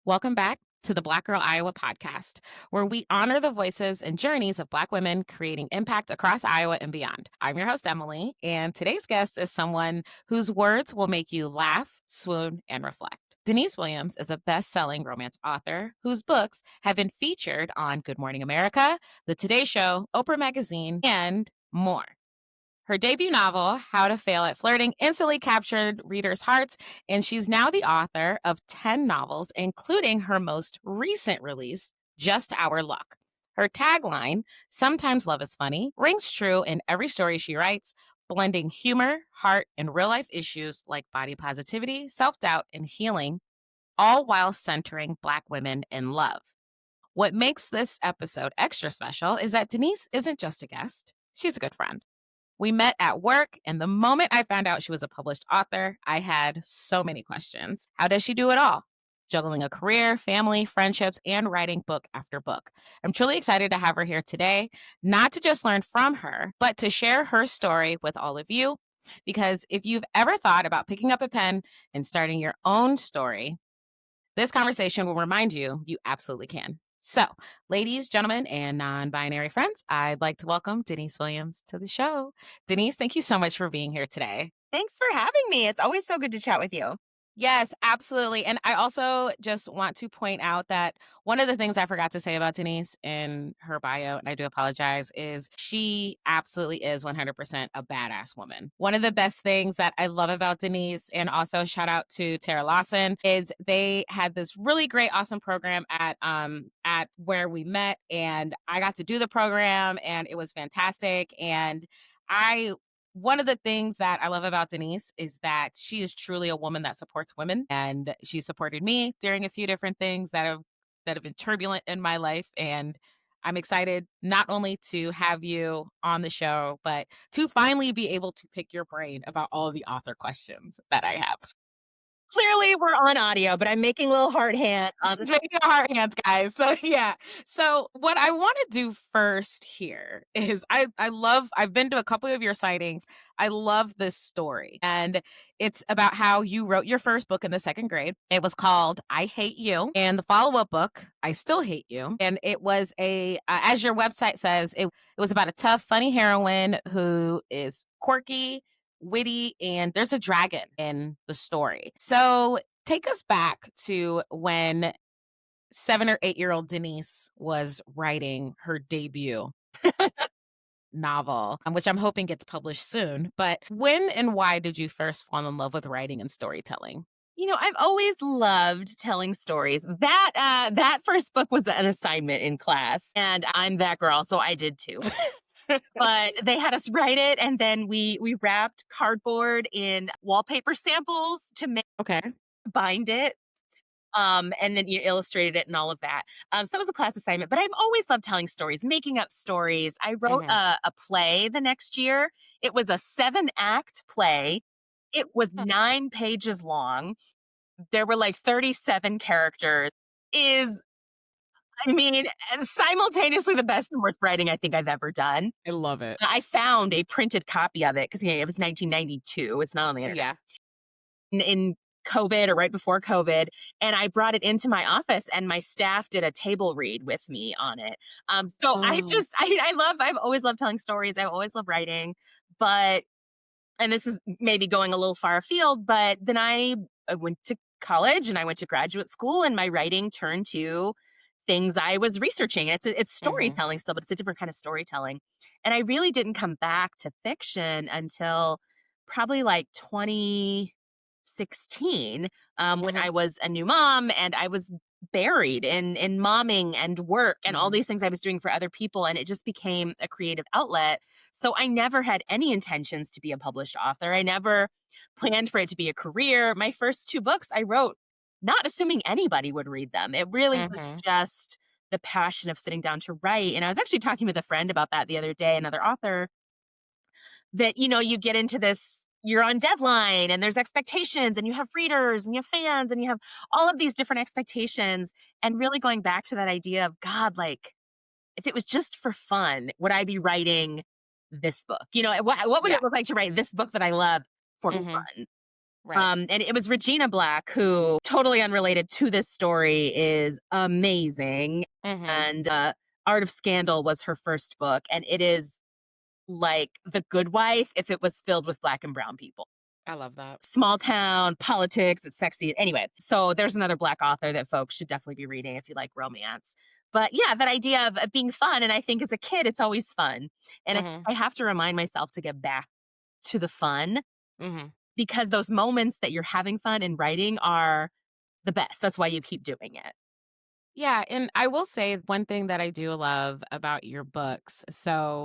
Welcome back to the Black Girl Iowa podcast, where we honor the voices and journeys of Black women creating impact across Iowa and beyond. I'm your host, Emily, and today's guest is someone whose words will make you laugh, swoon, and reflect. Denise Williams is a best-selling romance author whose books have been featured on Good Morning America, The Today Show, Oprah Magazine, and more. Her debut novel, How to Fail at Flirting, instantly captured readers' hearts, and she's now the author of 10 novels, including her most recent release, Just Our Luck. Her tagline, Sometimes Love is Funny, rings true in every story she writes, blending humor, heart, and real-life issues like body positivity, self-doubt, and healing, all while centering Black women in love. What makes this episode extra special is that Denise isn't just a guest, she's a good friend. We met at work, and the moment I found out she was a published author, I had so many questions. How does she do it all? Juggling a career, family, friendships, and writing book after book. I'm truly excited to have her here today, not to just learn from her, but to share her story with all of you. Because if you've ever thought about picking up a pen and starting your own story, this conversation will remind you you absolutely can. So, ladies, gentlemen, and non-binary friends, I'd like to welcome Denise Williams to the show. Denise, thank you so much for being here today. Thanks for having me. It's always so good to chat with you. Yes, absolutely. And I also just want to point out that one of the things I forgot to say about Denise in her bio, and I do apologize, is she absolutely is 100% a badass woman. One of the best things that I love about Denise, and also shout out to Tara Lawson, is they had this really great, awesome program at where we met, and I got to do the program, and it was fantastic. And I one of the things that I love about Denise is that she is truly a woman that supports women, and she supported me during a few different things that have been turbulent in my life. And I'm excited not only to have you on the show, but to finally be able to pick your brain about all of the author questions that I have. Clearly, we're on audio, but I'm making little heart hand. She's making a heart hands, guys. So yeah. So what I want to do first here is I've been to a couple of your sightings. I love this story. And it's about how you wrote your first book in the second grade. It was called I Hate You. And the follow-up book, I Still Hate You. And it was as your website says, it was about a tough, funny heroine who is quirky, witty, and there's a dragon in the story. So take us back to when 7 or 8-year-old Denise was writing her debut novel, which I'm hoping gets published soon. But when and why did you first fall in love with writing and storytelling? I've always loved telling stories. That first book was an assignment in class, and I'm that girl, so I did too. But they had us write it, and then we wrapped cardboard in wallpaper samples to Okay. bind it. And then you illustrated it and all of that. So that was a class assignment. But I've always loved telling stories, making up stories. I wrote Mhm. a play the next year. It was a 7-act play. It was 9 pages long. There were like 37 characters. Is I mean, simultaneously the best and worst writing I think I've ever done. I love it. I found a printed copy of it because it was 1992. It's not on the internet. Yeah. In COVID or right before COVID, and I brought it into my office, and my staff did a table read with me on it. So Oh. I've always loved telling stories. I've always loved writing, but and this is maybe going a little far afield, but then I went to college and I went to graduate school, and my writing turned to things I was researching. It's Mhm. storytelling still, but it's a different kind of storytelling. And I really didn't come back to fiction until probably like 2016, when Mhm. I was a new mom and I was buried in momming and work and all Mhm. these things I was doing for other people, and it just became a creative outlet. So I never had any intentions to be a published author. I never planned for it to be a career. My first 2 books I wrote not assuming anybody would read them. It really was Mhm. just the passion of sitting down to write. And I was actually talking with a friend about that the other day, another author, that, you get into this, you're on deadline and there's expectations and you have readers and you have fans and you have all of these different expectations. And really going back to that idea of God, like, if it was just for fun, would I be writing this book? What would Yeah. it look like to write this book that I love for Mhm. fun? Right. And it was Regina Black, who, totally unrelated to this story, is amazing. Mhm. And Art of Scandal was her first book. And it is like The Good Wife if it was filled with Black and brown people. I love that. Small town, politics, it's sexy. Anyway, so there's another Black author that folks should definitely be reading if you like romance. But yeah, that idea of being fun. And I think as a kid, it's always fun. And Mhm. I have to remind myself to get back to the fun, Mhm. because those moments that you're having fun in writing are the best. That's why you keep doing it. Yeah, and I will say one thing that I do love about your books,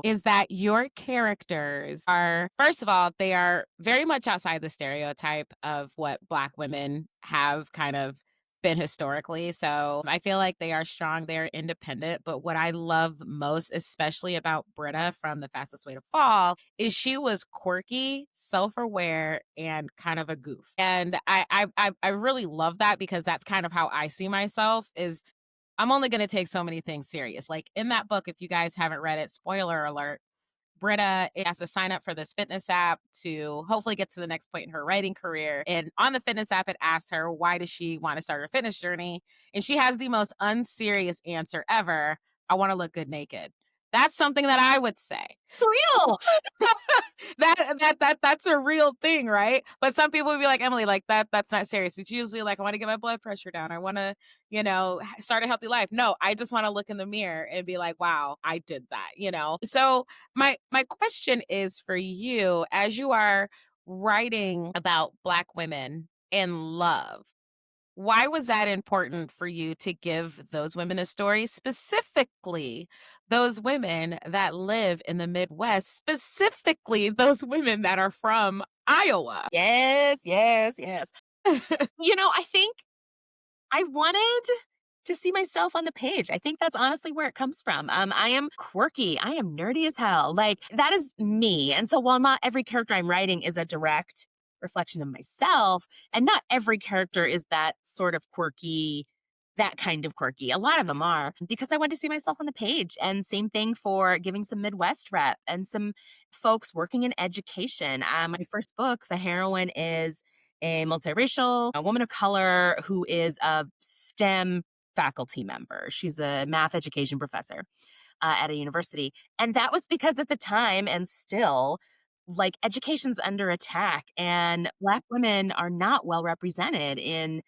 is that your characters are, first of all, they are very much outside the stereotype of what Black women have kind of been historically. So I feel like they are strong, they're independent. But what I love most, especially about Britta from The Fastest Way to Fall, is she was quirky, self-aware, and kind of a goof. And I really love that because that's kind of how I see myself is I'm only going to take so many things serious. Like in that book, if you guys haven't read it, spoiler alert, Britta has to sign up for this fitness app to hopefully get to the next point in her writing career. And on the fitness app, it asked her, why does she want to start her fitness journey? And she has the most unserious answer ever. I want to look good naked. That's something that I would say. It's real. That's a real thing, right? But some people would be like, Emily, like that's not serious. It's usually like, I want to get my blood pressure down. I want to, start a healthy life. No, I just want to look in the mirror and be like, wow, I did that. So my question is for you, as you are writing about Black women in love, why was that important for you to give those women a story, specifically those women that live in the Midwest, specifically those women that are from Iowa? Yes, yes, yes. I think I wanted to see myself on the page. I think that's honestly where it comes from. I am quirky. I am nerdy as hell. Like, that is me. And so while not every character I'm writing is a direct reflection of myself, and not every character is that sort of quirky, that kind of quirky. A lot of them are, because I want to see myself on the page. And same thing for giving some Midwest rep and some folks working in education. My first book, the heroine is a multiracial, a woman of color who is a STEM faculty member. She's a math education professor at a university. And that was because at the time, and still, like, education's under attack, and Black women are not well represented in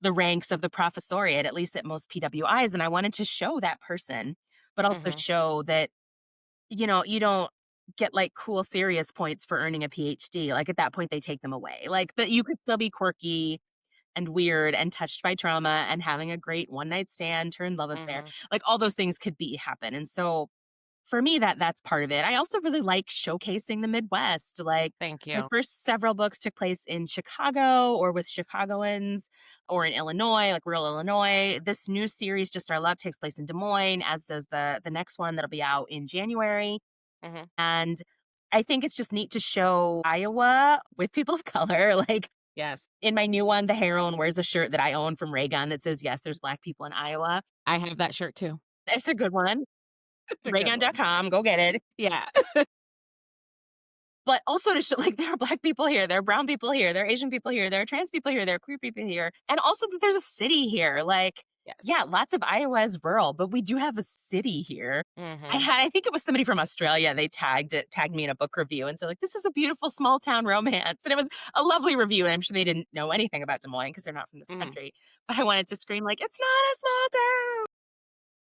the ranks of the professoriate, at least at most PWIs. And I wanted to show that person, but also Mhm. show that, you don't get like cool serious points for earning a PhD. Like, at that point, they take them away. Like, that you could still be quirky and weird and touched by trauma and having a great one night stand turned love affair. Mhm. Like, all those things could be happen. And so for me, that's part of it. I also really like showcasing the Midwest. Like, Thank my you. first several books took place in Chicago or with Chicagoans, or in Illinois, like rural Illinois. This new series, Just Our Luck, takes place in Des Moines, as does the next one that'll be out in January. Mhm. And I think it's just neat to show Iowa with people of color. Like, Yes. in my new one, the heroine wears a shirt that I own from Raygun that says, yes, there's Black people in Iowa. I have that shirt too. It's a good one. It's a good one. Raygun.com, go get it. Yeah. But also to show, like, there are Black people here, there are brown people here, there are Asian people here, there are trans people here, there are queer people here. And also that there's a city here. Like, Yes. yeah, lots of Iowa is rural, but we do have a city here. Mhm. I think it was somebody from Australia. They tagged me in a book review and said, like, this is a beautiful small town romance. And it was a lovely review. And I'm sure they didn't know anything about Des Moines because they're not from this Mhm. country. But I wanted to scream, like, it's not a small town.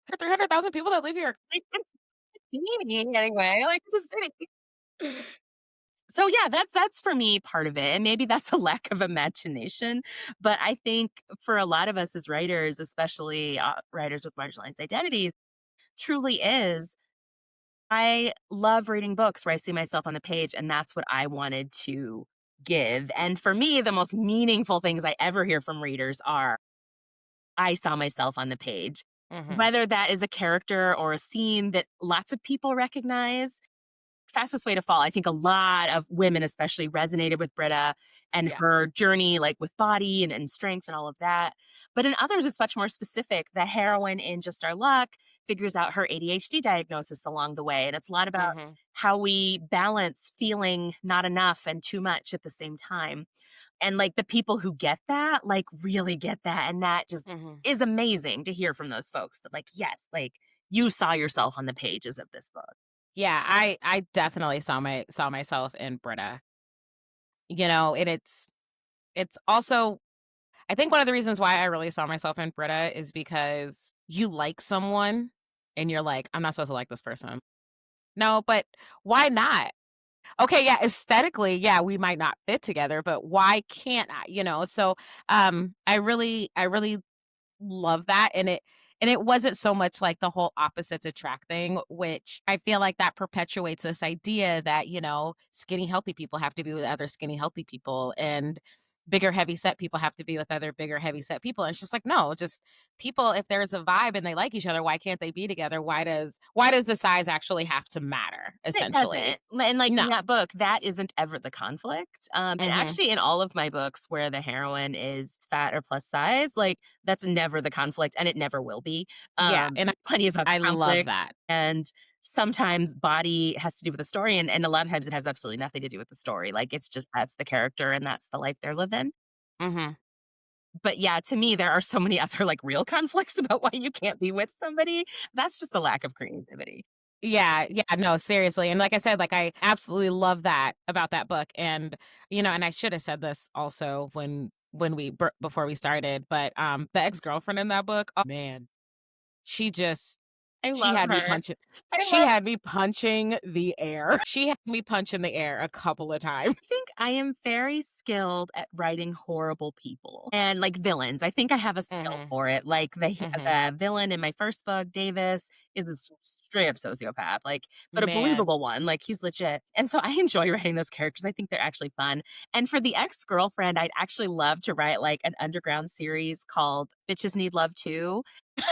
There are 300,000 people that live here. Like, it's teeny anyway. Like, it's a city. So yeah, that's for me part of it. And maybe that's a lack of imagination. But I think for a lot of us as writers, especially writers with marginalized identities, truly is. I love reading books where I see myself on the page, and that's what I wanted to give. And for me, the most meaningful things I ever hear from readers are, I saw myself on the page. Mhm. Whether that is a character or a scene that lots of people recognize. Fastest Way to Fall, I think a lot of women especially resonated with Britta and Yeah. her journey, like with body and strength and all of that. But in others, it's much more specific. The heroine in Just Our Luck figures out her ADHD diagnosis along the way. And it's a lot about Mhm. how we balance feeling not enough and too much at the same time. And like the people who get that, like really get that. And that just Mhm. is amazing to hear from those folks that like, yes, like you saw yourself on the pages of this book. Yeah, I definitely saw myself in Britta. And it's also I think one of the reasons why I really saw myself in Britta is because you like someone and you're like, "I'm not supposed to like this person." No, but why not? Okay, yeah, aesthetically, yeah, we might not fit together, but why can't I? So I really love that, and it wasn't so much like the whole opposites attract thing, which I feel like that perpetuates this idea that, skinny healthy people have to be with other skinny healthy people, and bigger heavy set people have to be with other bigger heavy set people. And it's just like, no, just people, if there's a vibe and they like each other, why can't they be together? Why does the size actually have to matter, It essentially? doesn't. And like in No. that book, that isn't ever the conflict. And Mhm. actually, in all of my books where the heroine is fat or plus size, like that's never the conflict, and it never will be. Yeah, and Plenty of other I love conflict, that. and sometimes body has to do with the story, and a lot of times it has absolutely nothing to do with the story. Like it's just that's the character and that's the life they're living. Mhm. But yeah, to me, there are so many other like real conflicts about why you can't be with somebody. That's just a lack of creativity. Yeah, yeah, no, seriously, and like I said, like, I absolutely love that about that book, and I should have said this also when before we started, but, the ex-girlfriend in that book, oh, man, she just I she love had me her. punching I she love had me punching the air. She had me punching the air a couple of times. think I am very skilled at writing horrible people and like villains. I think I have a skill Mhm, for it. Like mhm. the villain in my first book, Davis, is a straight up sociopath, like, but a Man. believable one. Like he's legit. And so I enjoy writing those characters. I think they're actually fun. And for the ex girlfriend, I'd actually love to write like an underground series called Bitches Need Love Too.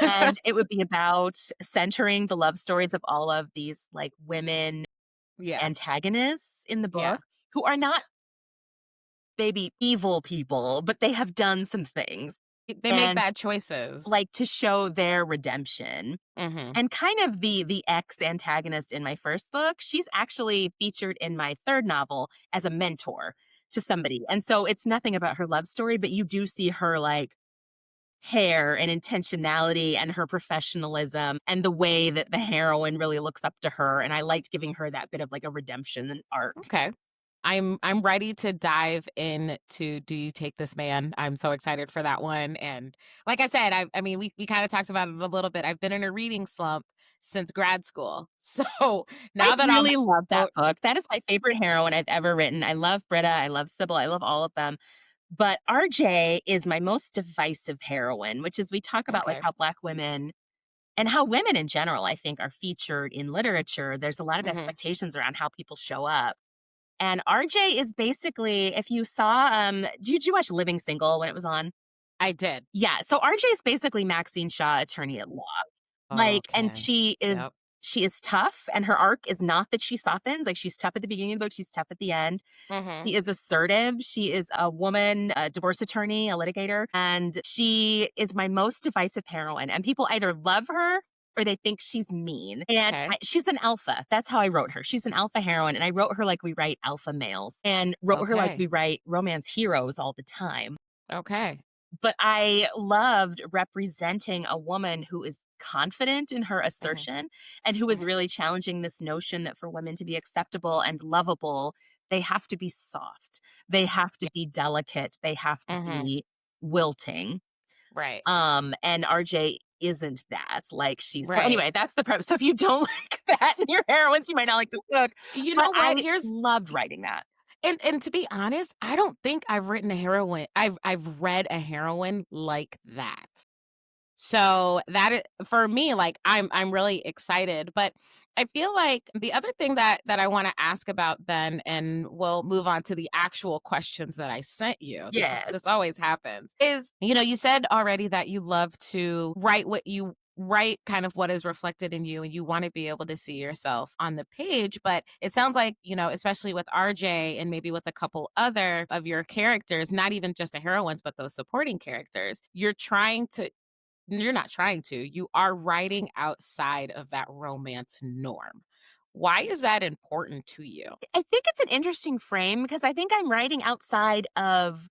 And it would be about centering the love stories of all of these like women Yeah, antagonists in the yeah. book who are not maybe evil people, but they have done some things They make and bad choices. like to show their redemption. Mhm. And kind of the ex antagonist in my first book, she's actually featured in my third novel as a mentor to somebody. And so it's nothing about her love story, but you do see her like hair and intentionality and her professionalism and the way that the heroine really looks up to her. And I liked giving her that bit of like a redemption and arc. Okay. I'm ready to dive into Do You Take This Man? I'm so excited for that one. And like I said, I mean we kind of talked about it a little bit. I've been in a reading slump since grad school. So I now that I'm really love that out. book. That is my favorite heroine I've ever written. I love Britta, I love Sybil, I love all of them. But RJ is my most divisive heroine, which is we talk about like Okay. how Black women and how women in general, I think, are featured in literature. There's a lot of Hmm. expectations around how people show up. And RJ is basically, if you saw, did you watch Living Single when it was on? I did. Yeah. So RJ is basically Maxine Shaw, attorney at law. Like, and Okay. Yep. she is tough, and her arc is not that she softens. Like she's tough at the beginning of the book, she's tough at the end. Hmm. She is assertive. She is a woman, a divorce attorney, a litigator, and she is my most divisive heroine. And people either love her or they think she's mean. And Okay. she's an alpha. That's how I wrote her. She's an alpha heroine. And I wrote her like we write alpha males and wrote her like Okay. we write romance heroes all the time. Okay. But I loved representing a woman who is confident in her Hmm. assertion and who is Hmm. really challenging this notion that for women to be acceptable and lovable, they have to be soft, they have to Yeah. be delicate, they have to Hmm. be wilting. Right. And RJ isn't that. Like she's so Right. anyway, that's the premise. So if you don't like that in your heroines, you might not like this book. You But know what? I Here's loved writing that. and to be honest, I don't think I've written a heroine. I've read a heroine like that. So that for me, like I'm really excited. But I feel like the other thing that I want to ask about then, and we'll move on to the actual questions that I sent you. Yes. This always happens. Is you said already that you love to write what you write kind of what is reflected in you and you want to be able to see yourself on the page, but it sounds like especially with RJ and maybe with a couple other of your characters, not even just the heroines but those supporting characters, you're not trying to. You are writing outside of that romance norm. Why is that important to you? I think it's an interesting frame because I think I'm writing outside of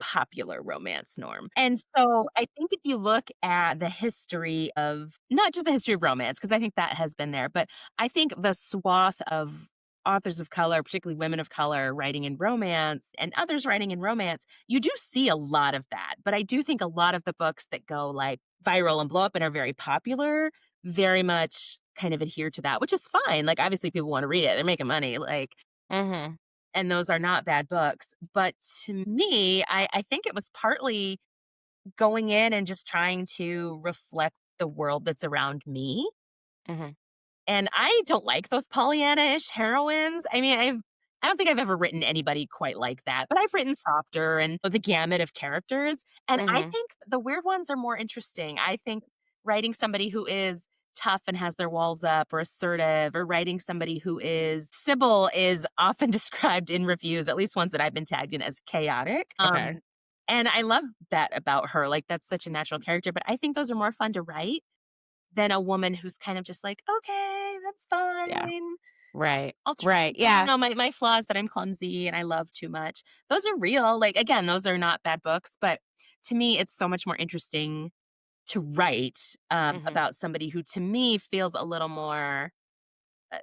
popular romance norm. And so I think if you look at the history of not just the history of romance, because I think that has been there, but I think the swath of authors of color, particularly women of color writing in romance and others writing in romance, you do see a lot of that. But I do think a lot of the books that go like viral and blow up and are very popular very much kind of adhere to that, which is fine. Like obviously people want to read it. They're making money. Like Mhm. and those are not bad books. But to me, I think it was partly going in and just trying to reflect the world that's around me. Mhm. And I don't like those Pollyanna-ish heroines. I mean, I don't think I've ever written anybody quite like that, but I've written softer and the gamut of characters. And I Mhm. think the weird ones are more interesting. I think writing somebody who is tough and has their walls up or assertive, or writing somebody who is Sybil is often described in reviews, at least ones that I've been tagged in, as chaotic. Okay. And I love that about her. Like that's such a natural character, but I think those are more fun to write than a woman who's kind of just like, okay, that's Yeah. fine. Right. I'll try. Right. I don't Yeah. know, my flaws that I'm clumsy and I love too much. Those are real. Like again, those are not bad books, but to me, it's so much more interesting to write Mhm. about somebody who, to me, feels a little more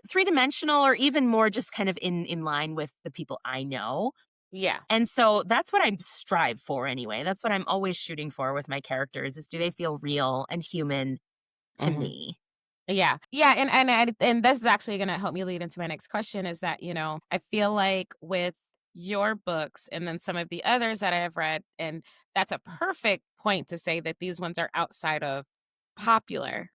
three dimensional, or even more just kind of in line with the people I know. Yeah. And so that's what I strive for anyway. That's what I'm always shooting for with my characters: is do they feel real and human to Mhm. me? Yeah. Yeah, and this is actually gonna help me lead into my next question is that, I feel like with your books and then some of the others that I have read, and that's a perfect point to say that these ones are outside of popular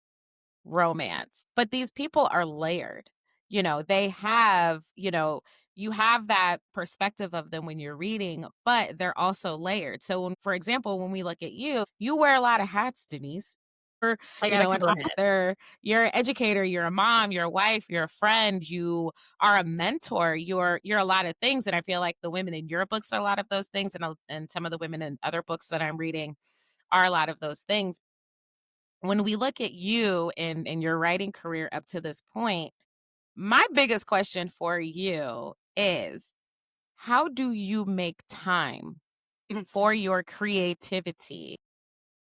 romance, but these people are layered. They have, you have that perspective of them when you're reading, but they're also layered. So, for example, when we look at you, you wear a lot of hats, Denise. You're, I got a an couple of minutes. author, you're an educator, you're a mom, you're a wife, you're a friend, you are a mentor, you're a lot of things. And I feel like the women in your books are a lot of those things, and some of the women in other books that I'm reading are a lot of those things. When we look at you and your writing career up to this point, my biggest question for you is how do you make time for your creativity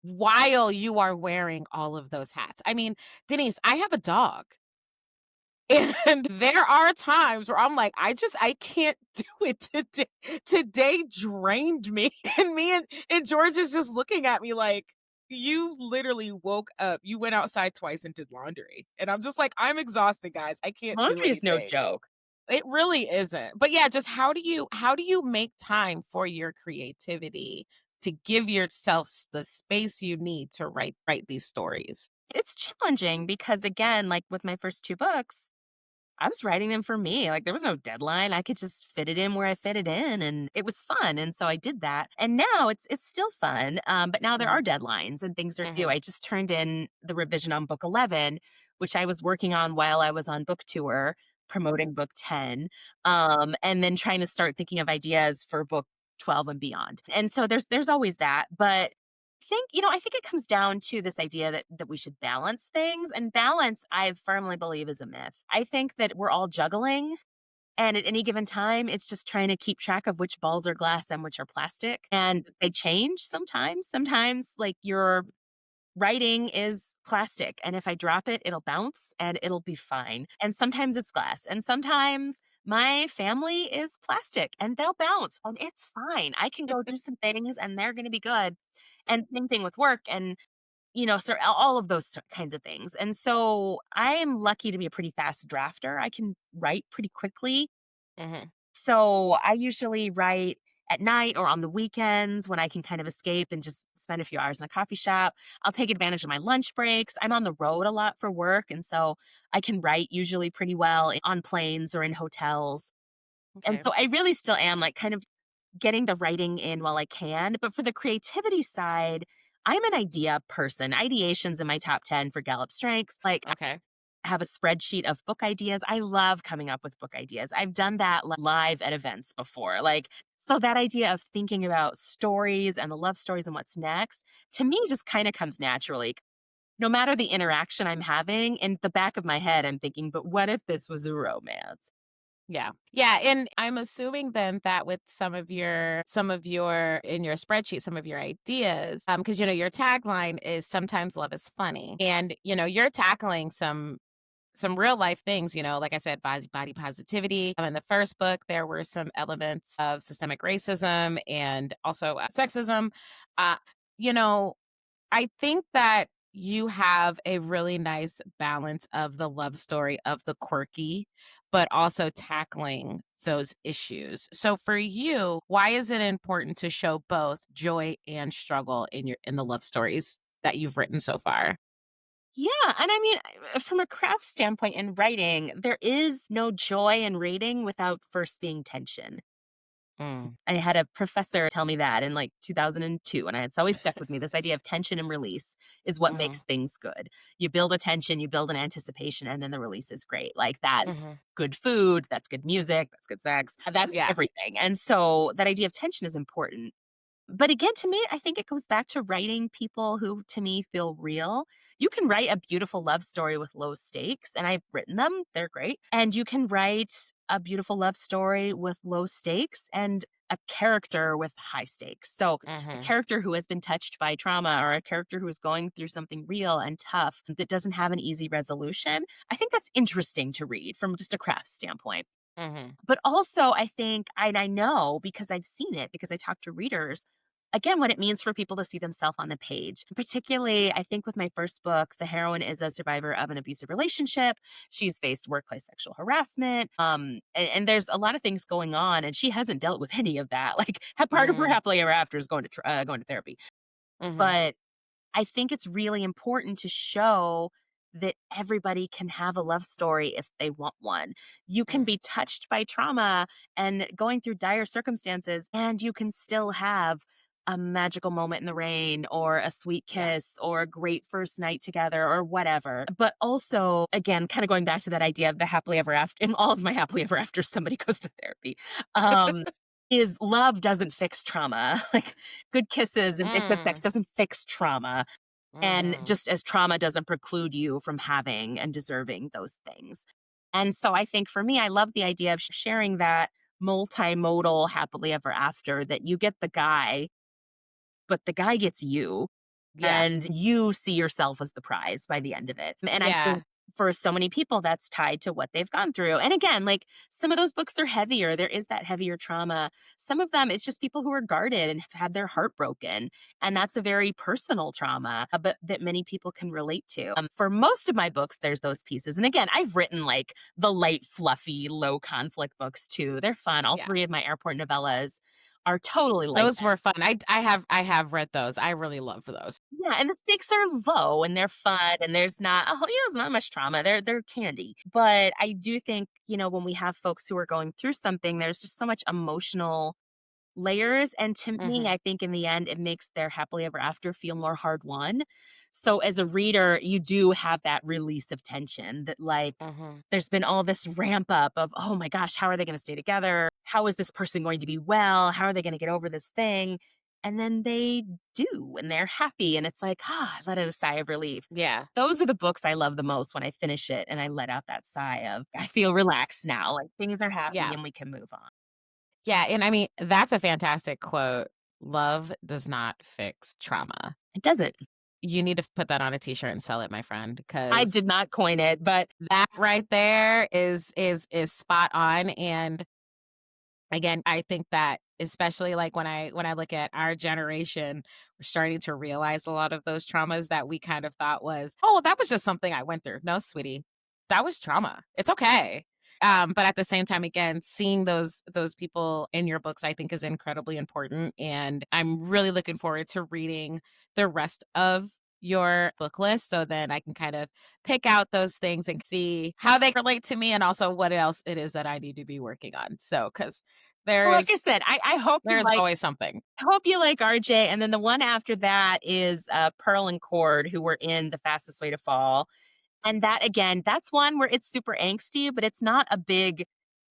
while you are wearing all of those hats? I mean, Denise, I have a dog. And there are times where I'm like, I can't do it today. Today drained me. And me and George is just looking at me like, you literally woke up. You went outside twice and did laundry. And I'm just like, I'm exhausted, guys. I can't do Laundry is no anything. joke. It really isn't. But yeah, just how do you make time for your creativity to give yourself the space you need to write these stories? It's challenging because, again, like with my first 2 books, I was writing them for me. Like, there was no deadline. I could just fit it in where I fit it in, and it was fun, and so I did that. And now it's still fun, but now there Mhm. are deadlines and things are due. Mhm. I just turned in the revision on book 11, which I was working on while I was on book tour promoting book 10, and then trying to start thinking of ideas for book 12 and beyond. And so there's always that, but I think it comes down to this idea that we should balance things, and balance I firmly believe is a myth. I think that we're all juggling, and at any given time it's just trying to keep track of which balls are glass and which are plastic, and they change sometimes. Sometimes like your writing is plastic, and if I drop it it'll bounce and it'll be fine. And sometimes it's glass, and sometimes my family is plastic and they'll bounce and it's fine. I can go do some things and they're going to be good. And same thing with work, and so all of those kinds of things. And so I am lucky to be a pretty fast drafter. I can write pretty quickly. Mhm. So I usually write at night or on the weekends when I can kind of escape and just spend a few hours in a coffee shop. I'll take advantage of my lunch breaks. I'm on the road a lot for work, and so I can write usually pretty well on planes or in hotels. And Okay. so I really still am like kind of getting the writing in while I can. But for the creativity side, I'm an idea person. Ideation's in my top 10 for Gallup Strengths. Like, Okay. I have a spreadsheet of book ideas. I love coming up with book ideas. I've done that live at events before. Like, so that idea of thinking about stories and the love stories and what's next, to me, just kind of comes naturally. No matter the interaction I'm having, in the back of my head, I'm thinking, but what if this was a romance? Yeah. Yeah, and I'm assuming then that with some of your in your spreadsheet, some of your ideas, because your tagline is sometimes love is funny. And, you're tackling some real life things, like I said, body positivity. In the first book, there were some elements of systemic racism and also sexism. Uh, you know, I think that you have a really nice balance of the love story of the quirky, but also tackling those issues. So for you, why is it important to show both joy and struggle in the love stories that you've written so far? Yeah, and I mean, from a craft standpoint in writing, there is no joy in reading without first being tension. Mm, I had a professor tell me that in like 2002, and it's always stuck with me. This idea of tension and release is what mhm, makes things good. You build a tension, you build an anticipation, and then the release is great. Like that's mhm. good food, that's good music, that's good sex, that's Yeah. everything. And so that idea of tension is important. But again, to me, I think it goes back to writing people who, to me, feel real. You can write a beautiful love story with low stakes, and I've written them, they're great. And you can write a beautiful love story with low stakes and a character with high stakes. So, a Mhm, character who has been touched by trauma or a character who is going through something real and tough that doesn't have an easy resolution. I think that's interesting to read from just a craft standpoint. mhm. But also, I think, and I know because I've seen it, because I talk to readers, again, what it means for people to see themselves on the page. Particularly, I think with my first book, the heroine is a survivor of an abusive relationship. She's faced workplace sexual harassment. And there's a lot of things going on, and she hasn't dealt with any of that. Like, part of her Mm, happily ever after is going to therapy. mhm. But I think it's really important to show that everybody can have a love story if they want one. You can Mm, be touched by trauma and going through dire circumstances, and you can still have a magical moment in the rain or a sweet yeah. kiss or a great first night together or whatever. But also, again, kind of going back to that idea of the happily ever after, in all of my happily ever after, somebody goes to therapy. Um, is love doesn't fix trauma. Like good kisses and good sex Mm, doesn't fix trauma. And mhm. just as trauma doesn't preclude you from having and deserving those things. And so I think for me, I love the idea of sharing that multimodal happily ever after that you get the guy, but the guy gets you Yeah. and you see yourself as the prize by the end of it. And I Yeah. think for so many people, that's tied to what they've gone through. And again, like some of those books are heavier. There is that heavier trauma. Some of them, it's just people who are guarded and have had their heart broken. And that's a very personal trauma, but that many people can relate to. For most of my books, there's those pieces. And again, I've written like the light, fluffy, low conflict books too. They're fun. All Yeah. three of my airport novellas are totally like Those were fun. I have read those. I really love those. yeah, and the stakes are low and they're fun and there's not there's not much trauma. They're candy. But I do think, when we have folks who are going through something, there's just so much emotional layers. And to me, Mhm, I think in the end, it makes their happily ever after feel more hard won. So as a reader, you do have that release of tension that like mhm. there's been all this ramp up of, oh my gosh, how are they going to stay together? How is this person going to be well? How are they going to get over this thing? And then they do, and they're happy. And it's like, I let out a sigh of relief. Yeah. Those are the books I love the most when I finish it and I let out that sigh of, I feel relaxed now. Like things are happy Yeah. and we can move on. Yeah, and I mean, that's a fantastic quote. "Love does not fix trauma." It doesn't. You need to put that on a t-shirt and sell it, my friend, I because did not coin it, but that right there is spot on, and again, I think that especially, like, when I look at our generation, we're starting to realize a lot of those traumas that we kind of thought was, "Oh, well, that was just something I went through." No, sweetie, that was trauma. It's okay. But at the same time, again, seeing those people in your books, I think is incredibly important, and I'm really looking forward to reading the rest of your book list so then I can kind of pick out those things and see how they relate to me and also what else it is that I need to be working on. So, because there well, like I is said, I hope you there's like always something. I hope you like RJ. And then the one after that is Pearl and Cord, who were in The Fastest Way to Fall. And that again, that's one where it's super angsty, but it's not a big,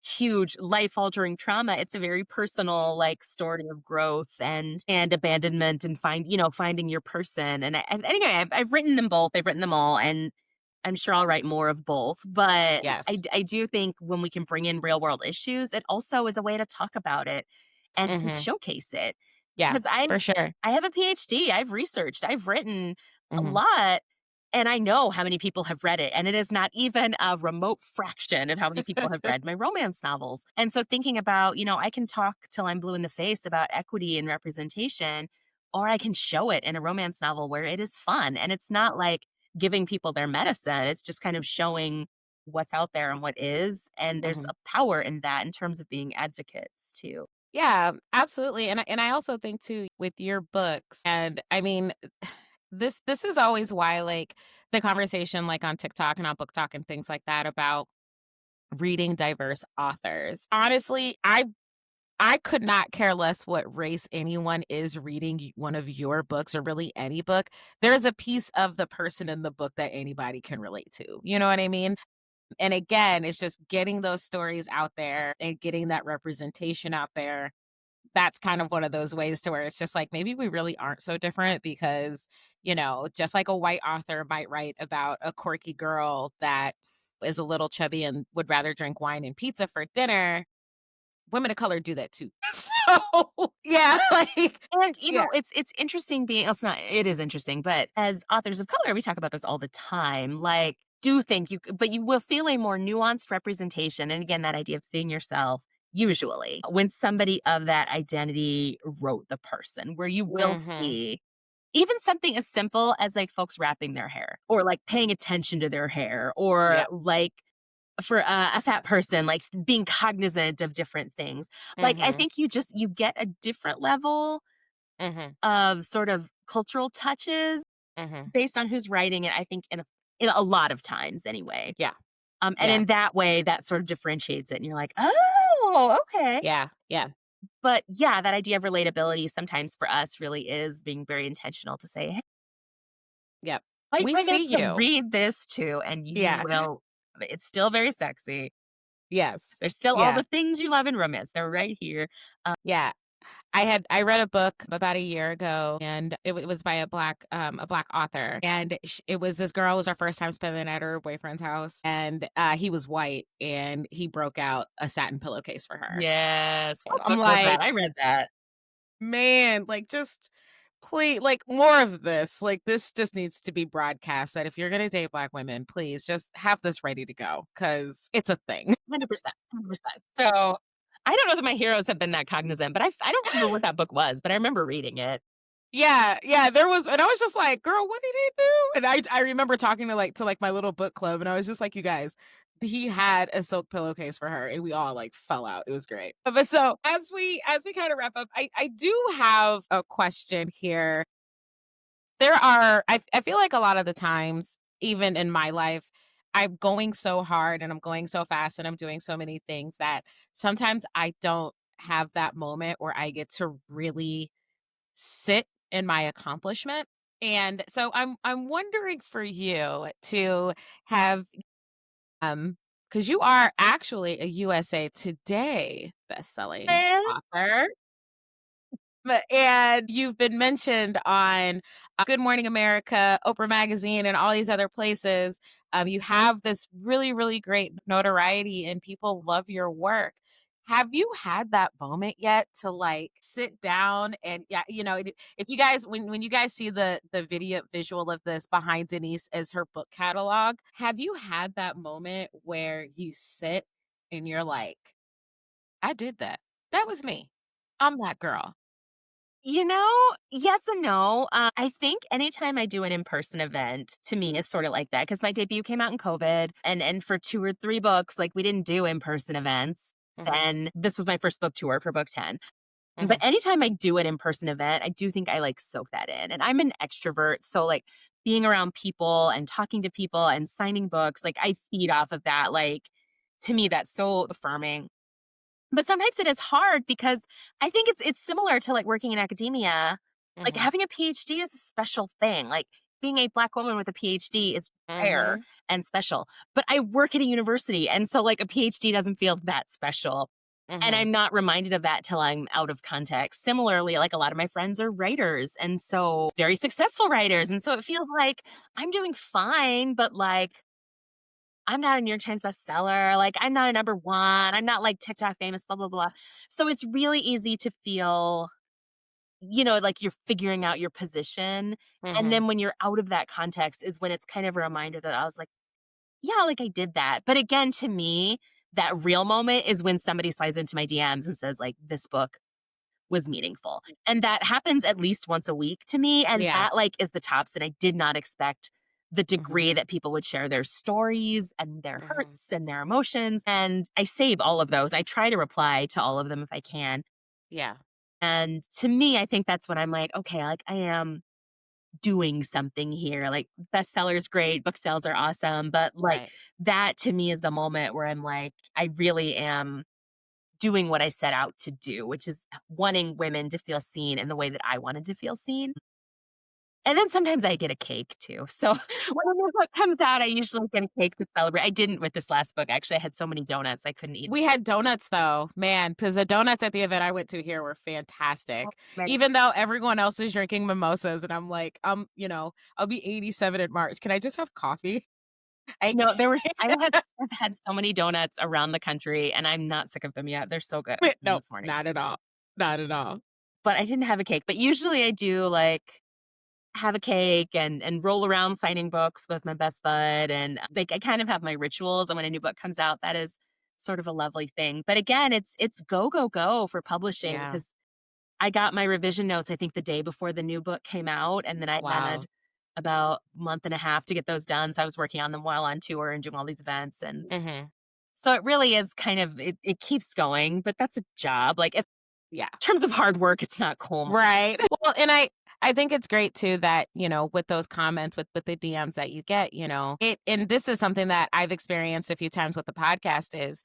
huge life altering trauma. It's a very personal, like story of growth and abandonment and finding your person. And anyway, I've written them both. I've written them all, and I'm sure I'll write more of both, but Yes. I do think when we can bring in real world issues, it also is a way to talk about it and to Mhm. showcase it. Yeah, Because I for sure. I have a PhD, I've researched, I've written a Mhm. lot, and I know how many people have read it, and it is not even a remote fraction of how many people have read my romance novels. And so thinking about, I can talk till I'm blue in the face about equity and representation, or I can show it in a romance novel where it is fun, and it's not like giving people their medicine. It's just kind of showing what's out there and what is, and there's Mhm. a power in that in terms of being advocates too. Yeah, absolutely, and I also think too with your books, and I mean, this is always why, like, the conversation, like, on TikTok and on Book Talk and things like that about reading diverse authors. Honestly, I could not care less what race anyone is reading one of your books or really any book. There's a piece of the person in the book that anybody can relate to. You know what I mean? And again, it's just getting those stories out there and getting that representation out there. That's kind of one of those ways to where it's just like maybe we really aren't so different because, just like a white author might write about a quirky girl that is a little chubby and would rather drink wine and pizza for dinner, women of color do that too. So, yeah, like And yeah. it's interesting being it's not it is interesting, but as authors of color, we talk about this all the time. Like, do think but you will feel a more nuanced representation. And again, that idea of seeing yourself usually when somebody of that identity wrote the person, where you will Mhm. see even something as simple as like folks wrapping their hair or like paying attention to their hair or Yep. like for a fat person, like being cognizant of different things. Like, I Mhm. think you get a different level Mhm. of sort of cultural touches Mhm. based on who's writing it, I think in a lot of times anyway. Yeah. And Yeah. in that way, that sort of differentiates it, and you're like, "Oh, okay." Yeah. Yeah. But yeah, that idea of relatability sometimes for us really is being very intentional to say, "Hey, Yep. invite We women see to you. read this too, and you Yeah. will." It's still very sexy. Yes. There's still all Yeah. the things you love in romance. They're right here. Yeah. I read a book about a year ago, and it was by a black author, and it was this girl. It was her first time spending the night at her boyfriend's house, and he was white, and he broke out a satin pillowcase for her. Yes. And What I'm book was that? like, I read that. man, like, just please, like, more of this. Like, this just needs to be broadcast that if you're gonna date black women, please just have this ready to go because it's a thing. 100%, 100%. So, I don't know that my heroes have been that cognizant, but I don't remember what that book was, but I remember reading it. Yeah, yeah, there was, and I was just like, "Girl, what did he do?" And I remember talking to my little book club, and I was just like, "You guys, he had a silk pillowcase for her," and we all like fell out. It was great. But so as we kind of wrap up, I do have a question here. I feel like a lot of the times, even in my life, I'm going so hard and I'm going so fast and I'm doing so many things that sometimes I don't have that moment where I get to really sit in my accomplishment. And so I'm wondering for you to have because you are actually a USA Today bestselling Eh, author. And you've been mentioned on Good Morning America, Oprah Magazine, and all these other places. You have this really, really great notoriety, and people love your work. Have you had that moment yet to like sit down and yeah, if you guys when you guys see the video visual of this behind Denise as her book catalog, have you had that moment where you sit and you're like, I did that. That was me. I'm that girl. yes and no. I think anytime I do an in-person event, to me is sort of like that because my debut came out in COVID, and for 2 or 3 books, like, we didn't do in-person events. Mhm. Then this was my first book tour for book 10. But Mhm. anytime I do an in-person event, I do think I, like, soak that in, and I'm an extrovert, so, like, being around people and talking to people and signing books, like, I feed off of that, like, to me, that's so affirming. But sometimes it is hard because I think it's similar to, like, working in academia. Like, Mhm. having a PhD is a special thing, like, being a Black woman with a PhD is rare Mhm. and special, but I work at a university, and so, like, a PhD doesn't feel that special. And Mhm. I'm not reminded of that till I'm out of context. Similarly, like a lot of my friends are writers and so very successful writers. And so it feels like I'm doing fine, but like I'm not a New York Times bestseller. Like, I'm not a number one. I'm not like TikTok famous, blah, blah, blah. So it's really easy to feel, like you're figuring out your position. And Mhm. then when you're out of that context is when it's kind of a reminder that I was like, yeah, like I did that. But again, to me, that real moment is when somebody slides into my DMs and says, like, this book was meaningful. And that happens at least once a week to me. And Yeah. that like is the tops. And I did not expect the Mhm. degree that people would share their stories and their Mhm. hurts and their emotions. And I save all of those. I try to reply to all of them if I can. Yeah. And to me, I think that's when I'm like, okay, like I am doing something here. Like bestsellers, great, book sales are awesome. But like Right. that to me is the moment where I'm like, I really am doing what I set out to do, which is wanting women to feel seen in the way that I wanted to feel seen. And then sometimes I get a cake too. So when a new book comes out, I usually get a cake to celebrate. I didn't with this last book. Actually, I had so many donuts I couldn't eat. We had donuts though, man, because the donuts at the event I went to here were Oh, fantastic. man. Even though everyone else was drinking mimosas, and I'm like, I'll be 87 in March. Can I just have coffee? I No, there were can't. I've had so many donuts around the country and I'm not sick of them yet. They're so good. I had them No, this morning. not at all. Not at all. But I didn't have a cake. But usually I do like have a cake and roll around signing books with my best bud and like I kind of have my rituals and when a new book comes out that is sort of a lovely thing. But again, it's go go go for publishing Yeah. because I got my revision notes I think the day before the new book came out and then I Wow. had about a month and a half to get those done. So I was working on them while on tour and doing all these events and Mhm. so it really is kind of it keeps going, but that's a job. Like in Yeah. terms of hard work, it's not cool. Right. Well, and I think it's great too that, with those comments with the DMs that you get, and this is something that I've experienced a few times with the podcast is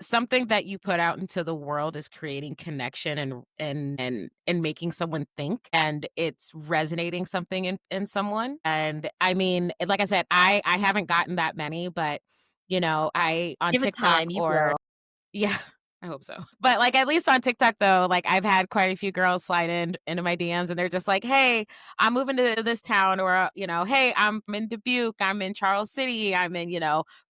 something that you put out into the world is creating connection and making someone think and it's resonating something in someone. And I mean, like I said, I haven't gotten that many, but I on Give it TikTok time, you or will. yeah, I hope so. But, like, at least on TikTok, though, like, I've had quite a few girls slide into my DMs, and they're just like, "Hey, I'm moving to this town," or, "Hey, I'm in Dubuque, I'm in Charles City, I'm in,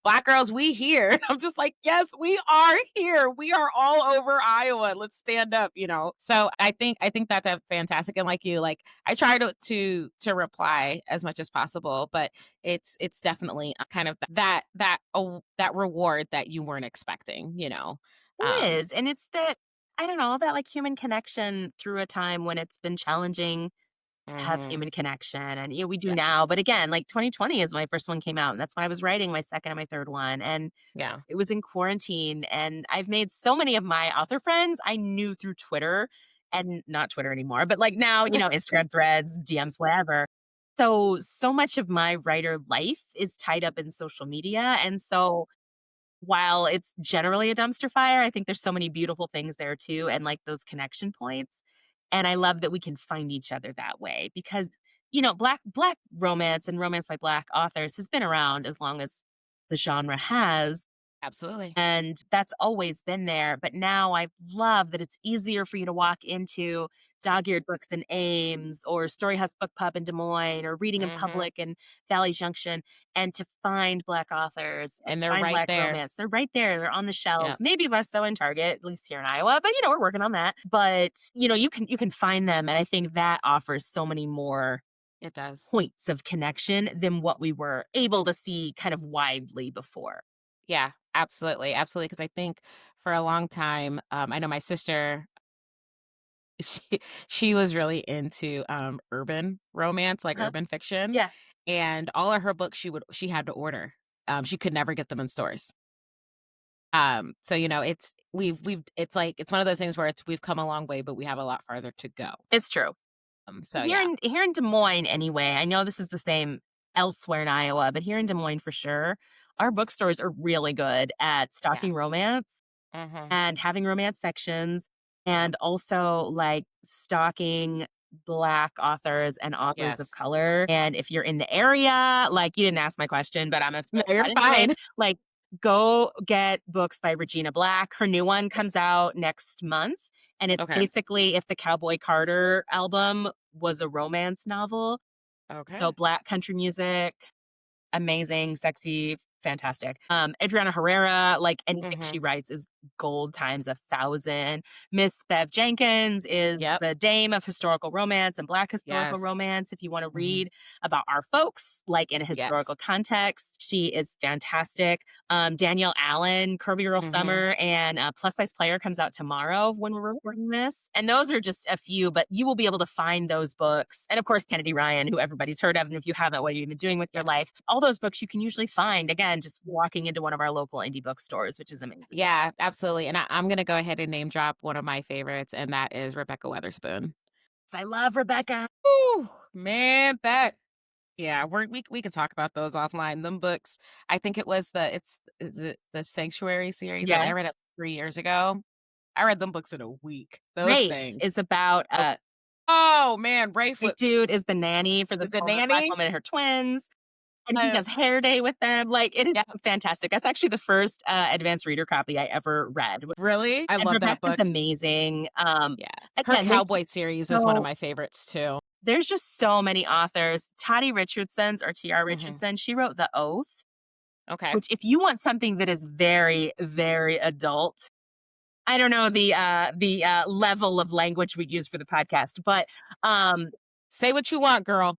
Black Girls We Here." I'm just like, "Yes, we are here. We are all over Iowa. Let's stand up." So, I think that's a fantastic, and like you, like, I try to reply as much as possible, but it's definitely kind of that reward that you weren't expecting. It is, and it's that I don't know, that, like, human connection through a time when it's been challenging to have Mhm. human connection, and, we do Yes. now, but again, like, 2020 is when my first one came out, and that's when I was writing my second and my third one, and Yeah. it was in quarantine, and I've made so many of my author friends I knew through Twitter, and not Twitter anymore, but, like, now, Instagram threads, DMs, whatever. So much of my writer life is tied up in social media, and so while it's generally a dumpster fire, I think there's so many beautiful things there too and like those connection points. And I love that we can find each other that way because black romance and romance by black authors has been around as long as the genre has Absolutely. and that's always been there. But now I love that it's easier for you to walk into dog-eared books in Ames or Storyhouse Book Pub in Des Moines or Reading in Mhm. Public in Valley Junction and to find Black authors and And they're find right Black there. romance. They're right there. They're on the Yeah. shelves. Maybe less so in Target, at least here in Iowa, but we're working on that. But you can find them and I think that offers so many more It does. points of connection than what we were able to see kind of widely before. Yeah, absolutely, absolutely. Because I think for a long time, I know my sister, she she was really into, urban romance, like Uh-huh. urban fiction, Yeah. and all of her books she had to order. She could never get them in stores. So, it's we've it's like it's one of those things where we've come a long way, but we have a lot farther to go. It's true. So Here yeah. in Des Moines anyway, I know this is the same elsewhere in Iowa, but here in Des Moines for sure, our bookstores are really good at Yeah. stocking romance Mhm. and having romance sections Yeah. and also like stocking black authors and authors of Yes. color. And if you're in the area, like you didn't ask my question, but I'm gonna No, throw you're that into it. fine. Like go get books by Regina Black. Her new one comes Yes. out next month. And it's Okay. basically if the Cowboy Carter album was a romance novel. So Okay. black country music, amazing, sexy, fantastic. Adriana Herrera, like anything she Mhm. writes is gold times 1,000. Miss Bev Jenkins is Yep. the dame of historical romance and Black historical Yes. romance. If you want to Mhm. read about our folks, like in a Yes. historical context, she is fantastic. Danielle Allen, Curvy Girl Mhm. Summer, and Plus Size Player comes out tomorrow when we're recording this. And those are just a few, but you will be able to find those books. And of course, Kennedy Ryan, who everybody's heard of. And if you haven't, what are you even doing with your Yes. life? All those books you can usually find, again, just walking into one of our local indie bookstores, which is amazing. Yeah, absolutely, and I'm gonna go ahead and name drop one of my favorites, and that is Rebekah Weatherspoon. So I love Rebekah. Ooh, man, that yeah, we could talk about those offline. Them books, I think it was is it the Sanctuary series? I mean, Yeah. I read it 3 years ago. I read them books in a week. Those Rafe things. is about Oh oh, man, Rafe White dude is the nanny for was this the woman, Black nanny? woman and her twins. And he does Yes. hair day with them. Like, it is Yeah. fantastic. That's actually the first advanced reader copy I ever read. Really? I And love that Rebecca's book. amazing. Yeah. Her Again, Cowboy series is one of so my favorites too. there's just so many authors. Toddy Richardson's or T.R. Mhm. Richardson, she wrote The Oath, Okay. which if you want something that is very, very adult, I don't know the level of language we use for the podcast, but um Say what you want, girl.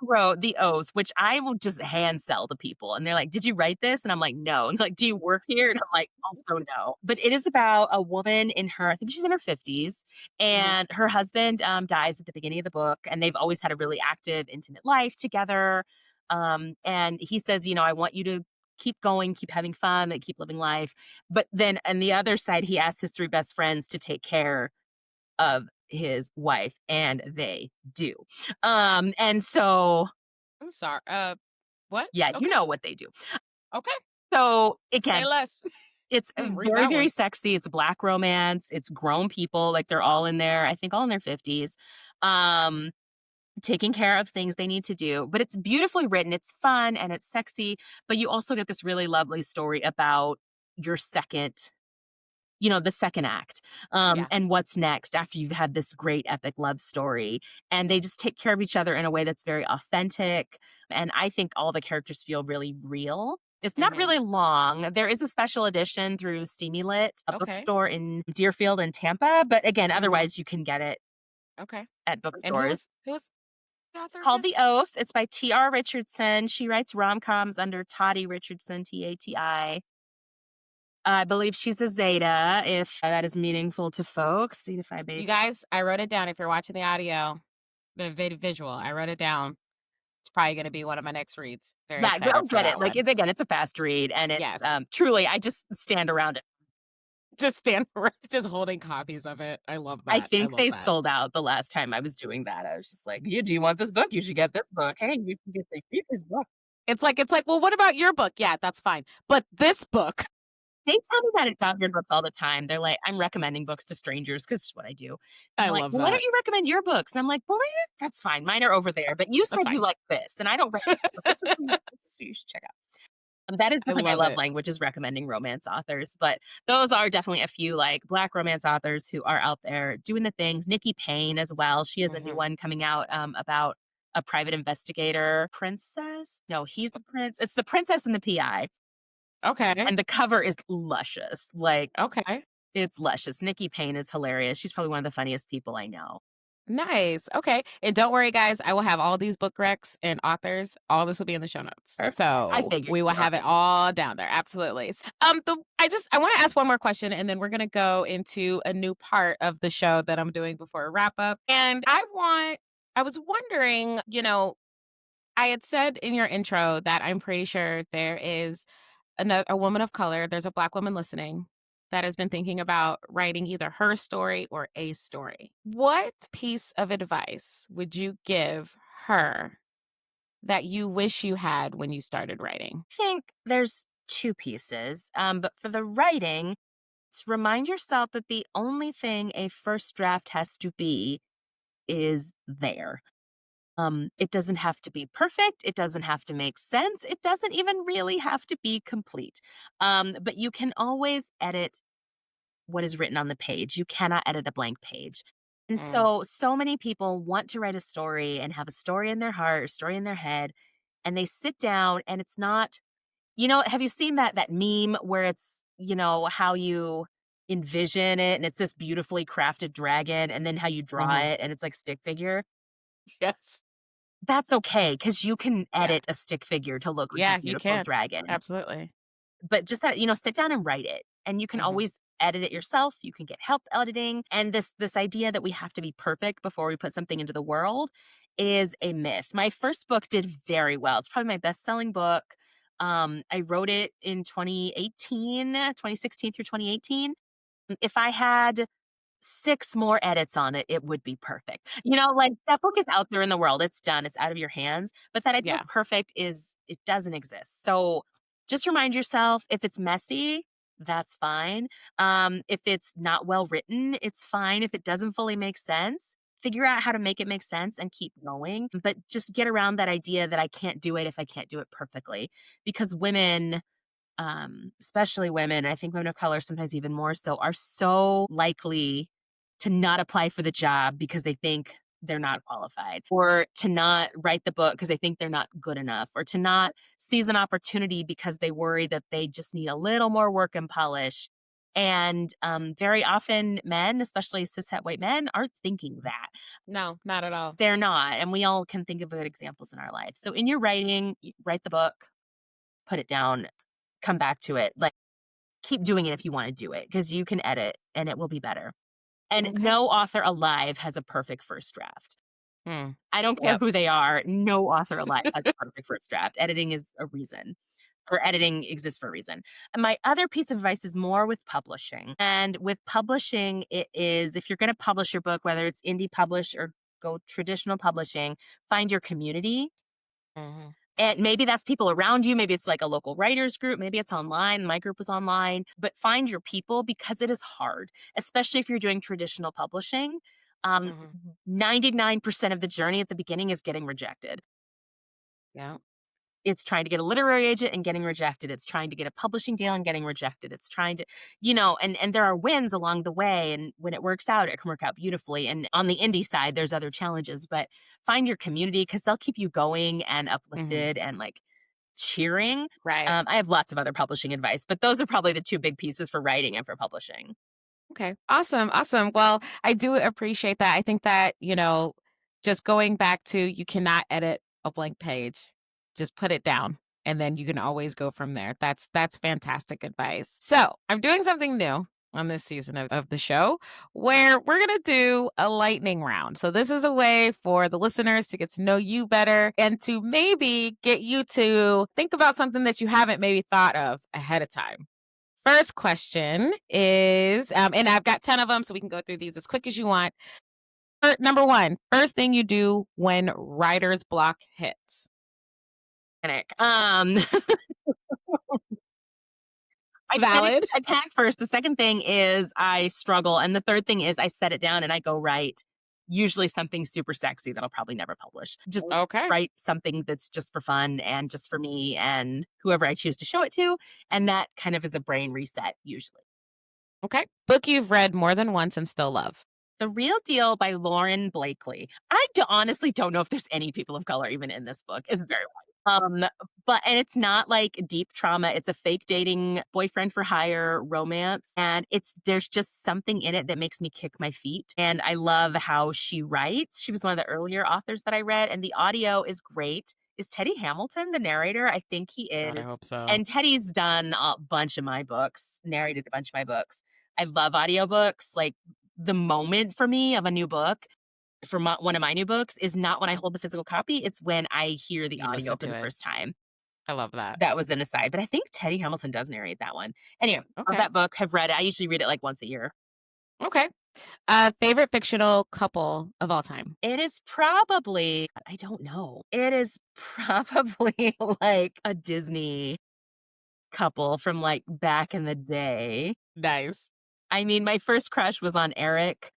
wrote The Oath, which I will just hand sell to people. And they're like, "Did you write this?" And I'm like, "No." And like, "Do you work here?" And I'm like, "Also no." But it is about a woman in her, I think she's in her 50s, Mhm. and her husband dies at the beginning of the book, and they've always had a really active, intimate life together. And he says, "I want you to keep going, keep having fun, and keep living life." But then on the other side, he asks his three best friends to take care of his wife, and they do. And so I'm sorry. What? yeah, you Okay. know what they do. Okay. So, Say again, less. it's a Read very, that very one. sexy. It's Black romance. It's grown people, like, they're all in there, I think all in their 50s, um, taking care of things they need to do, but it's beautifully written. It's fun and it's sexy, but you also get this really lovely story about your the second act, Yeah. and what's next after you've had this great epic love story. And they just take care of each other in a way that's very authentic. And I think all the characters feel really real. It's not Mhm. really long. There is a special edition through Steamy Lit, a Okay. bookstore in Deerfield and Tampa. But again, Mhm. otherwise you can get it Okay. at And bookstores. who was the author Called again? The Oath. It's by T.R. Richardson. She writes rom-coms under Toddy Richardson, Tati. I believe she's a Zeta, if that is meaningful to folks. Zeta Phi You Beta. guys, I wrote it down. If you're watching the audio, the visual, I wrote it down. It's probably going to be one of my next reads. Very Yeah, go excited for get it. that Like, one. it's a fast read, and it's Yes. truly, I just stand around it. Just stand around, just holding copies of it. I love I that. I think love they that. sold out the last time I was doing that. I was just like, "You do you want this book? You should get this book. Hey, you can get this book." It's like, well, what about your book? Yeah, that's fine. But this book, They tell me that at Weird Books all the time. They're like, "I'm recommending books to strangers because it's what I do." And I they're like, love "Well, why don't that. you recommend your books?" And I'm like, "Well, that's fine. Mine are over there, but you That's said you fine. like this, and I don't recommend this, so this is what you should check out." That is I definitely my love love it. language is recommending romance authors, but those are definitely a few, like, Black romance authors who are out there doing the things. Nikki Payne as well. She has a new Mhm. one coming out, about a private investigator princess. No, he's a prince. It's The Princess and the PI, Okay. and the cover is luscious. Like, Okay. it's luscious. Nikki Payne is hilarious. She's probably one of the funniest people I know. Nice. Okay. And don't worry, guys. I will have all these book recs and authors. All this will be in the show notes. Perfect. I So figured we will you have would. it all down there. Absolutely. I want to ask one more question, and then we're gonna go into a new part of the show that I'm doing before a wrap up. And I was wondering, I had said in your intro that I'm pretty sure there is a woman of color, there's a Black woman listening that has been thinking about writing either her story or a story. What piece of advice would you give her that you wish you had when you started writing? I think there's two pieces. But for the writing, remind yourself that the only thing a first draft has to be is there. It doesn't have to be perfect. It doesn't have to make sense. It doesn't even really have to be complete. But you can always edit what is written on the page. You cannot edit a blank page. And Mm, so many people want to write a story and have a story in their heart, a story in their head, and they sit down and it's not Have you seen that meme where it's, how you envision it and it's this beautifully crafted dragon and then how you draw Mhm. it and it's like stick figure? Yes. That's okay because you can Yeah. edit a stick figure to look like a Yeah, you beautiful can. dragon. Absolutely. But just that, sit down and write it. And you can Mhm. always edit it yourself. You can get help editing. And this idea that we have to be perfect before we put something into the world is a myth. My first book did very well. It's probably my best-selling book. I wrote it in 2016 through 2018. If I had 6 more edits on it, it would be perfect. Like, that book is out there in the world, it's done, it's out of your hands, but that idea Yeah. of perfect it doesn't exist. So, just remind yourself, if it's messy, that's fine. If it's not well written, it's fine. If it doesn't fully make sense, figure out how to make it make sense and keep going, but just get around that idea that I can't do it if I can't do it perfectly, because women, especially women, I think women of color sometimes even more so, are so likely to not apply for the job because they think they're not qualified, or to not write the book because they think they're not good enough, or to not seize an opportunity because they worry that they just need a little more work and polish. And very often, men, especially cishet white men, aren't thinking that. No, not at all. They're not. And we all can think of good examples in our life. So, in your writing, write the book, put it down, come back to it. Like, keep doing it if you want to do it because you can edit and it will be better. And Okay. no author alive has a perfect first draft. Mm. I don't care Yep. who they are. No author alive has a perfect first draft. Editing is a reason, or editing exists for a reason. And my other piece of advice is more with publishing. And with publishing, it is, if you're going to publish your book, whether it's indie publish or go traditional publishing, find your community. Mhm. And maybe that's people around you. Maybe it's like a local writers group. Maybe it's online. My group was online. But find your people because it is hard, especially if you're doing traditional publishing. Um, Mhm. 99% of the journey at the beginning is getting rejected. Yeah. It's trying to get a literary agent and getting rejected. It's trying to get a publishing deal and getting rejected. It's trying to, and there are wins along the way. And when it works out, it can work out beautifully. And on the indie side, there's other challenges, but find your community because they'll keep you going and Mhm. uplifted and like cheering. Right. I have lots of other publishing advice, but those are probably the two big pieces for writing and for publishing. Okay. Awesome. Awesome. Well, I do appreciate that. I think that, just going back to you cannot edit a blank page. Just put it down and then you can always go from there. That's fantastic advice. So, I'm doing something new on this season of the show where we're going to do a lightning round. So, this is a way for the listeners to get to know you better and to maybe get you to think about something that you haven't maybe thought of ahead of time. First question is, and I've got 10 of them, so we can go through these as quick as you want. Number one, first thing you do when writer's block hits. Panic. Valid. I panic first. The second thing is I struggle. And the third thing is I set it down and I go write usually something super sexy that I'll probably never publish. Just Okay. write something that's just for fun and just for me and whoever I choose to show it to. And that kind of is a brain reset usually. Okay. Book you've read more than once and still love. The Real Deal by Lauren Blakely. Honestly don't know if there's any people of color even in this book. It's very white. And it's not like deep trauma. It's a fake dating boyfriend for hire romance. And there's just something in it that makes me kick my feet. And I love how she writes. She was one of the earlier authors that I read, and the audio is great. Is Teddy Hamilton the narrator? I think he God, I is. hope so. And Teddy's done a bunch of my books, narrated a bunch of my books. I love audiobooks. Like, the moment for me of a new book, for one of my new books, is not when I hold the physical copy. It's when I hear the You audio listen for to the it. first time. I love that. That was an aside, but I think Teddy Hamilton does narrate that one. Anyway, love Okay. that book. Have read it. I usually read it like once a year. Okay. Favorite fictional couple of all time. It is probably, I don't know. It is probably like a Disney couple from like back in the day. Nice. I mean, my first crush was on Eric.